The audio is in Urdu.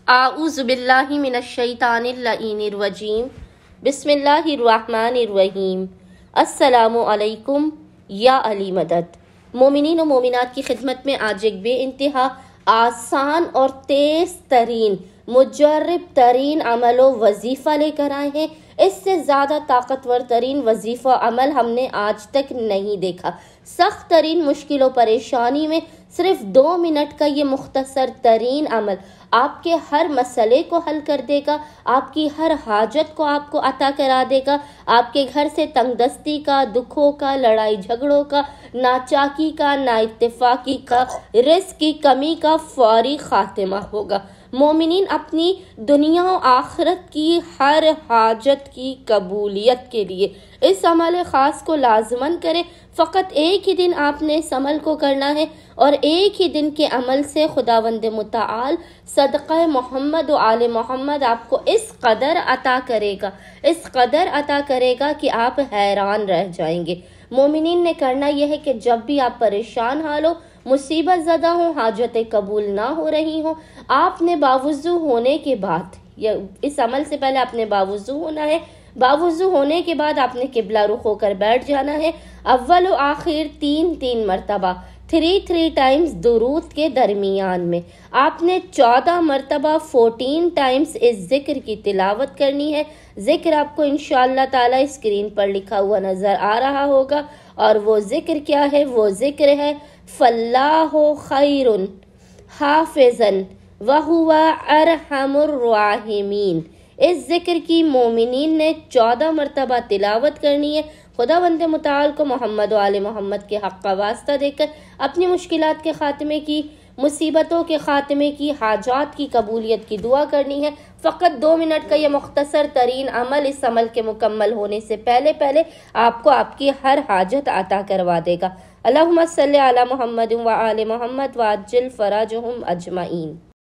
اعوذ باللہ من الشیطان اللعین الرجیم بسم اللہ الرحمن الرحیم السلام علیکم یا علی مدد۔ مومنین و مومنات کی خدمت میں آج ایک بے انتہا آسان اور تیز ترین مجرب ترین عمل و وظیفہ لے کر آئے ہیں۔ اس سے زیادہ طاقتور ترین وظیفہ عمل ہم نے آج تک نہیں دیکھا۔ سخت ترین مشکل و پریشانی میں صرف 2 منٹ کا یہ مختصر ترین عمل آپ کے ہر مسئلے کو حل کر دے گا، آپ کی ہر حاجت کو آپ کو عطا کرا دے گا، آپ کے گھر سے تنگ دستی کا، دکھوں کا، لڑائی جھگڑوں کا، ناچاکی کا، نا اتفاقی کا، رزق کی کمی کا فوری خاتمہ ہوگا۔ مومنین اپنی دنیا و آخرت کی ہر حاجت کی قبولیت کے لیے اس عمل خاص کو لازماً کریں۔ فقط ایک ہی دن آپ نے اس عمل کو کرنا ہے اور ایک ہی دن کے عمل سے خداوند متعال صدقہ محمد و آل محمد آپ کو اس قدر عطا کرے گا کہ آپ حیران رہ جائیں گے۔ مومنین نے کرنا یہ ہے کہ جب بھی آپ پریشان حال ہو، مصیبت زدہ ہوں، حاجتیں قبول نہ ہو رہی ہوں، آپ نے باوضو ہونے کے بعد، اس عمل سے پہلے آپ نے باوضو ہونا ہے، باوضو ہونے کے بعد آپ نے قبلہ رخ ہو کر بیٹھ جانا ہے۔ اول و آخر 3 مرتبہ 3 ٹائمز درود کے درمیان میں آپ نے 14 مرتبہ 14 ٹائمز اس ذکر کی تلاوت کرنی ہے۔ ذکر آپ کو انشاءاللہ تعالی اسکرین پر لکھا ہوا نظر آ رہا ہوگا، اور وہ ذکر کیا ہے؟ وہ ذکر ہے فاللہ خیر حافظا وہو ارحم الراحمین۔ اس ذکر کی مومنین نے 14 مرتبہ تلاوت کرنی ہے۔ خداوند متعال کو محمد و آل محمد کے حق کا واسطہ دے کر اپنی مشکلات کے خاتمے کی، مصیبتوں کے خاتمے کی، حاجات کی قبولیت کی دعا کرنی ہے۔ فقط 2 منٹ کا یہ مختصر ترین عمل اس عمل کے مکمل ہونے سے پہلے آپ کو آپ کی ہر حاجت عطا کروا دے گا۔ اللہم صلی علی محمد و آل محمد وعجل فرجہم اجمعین۔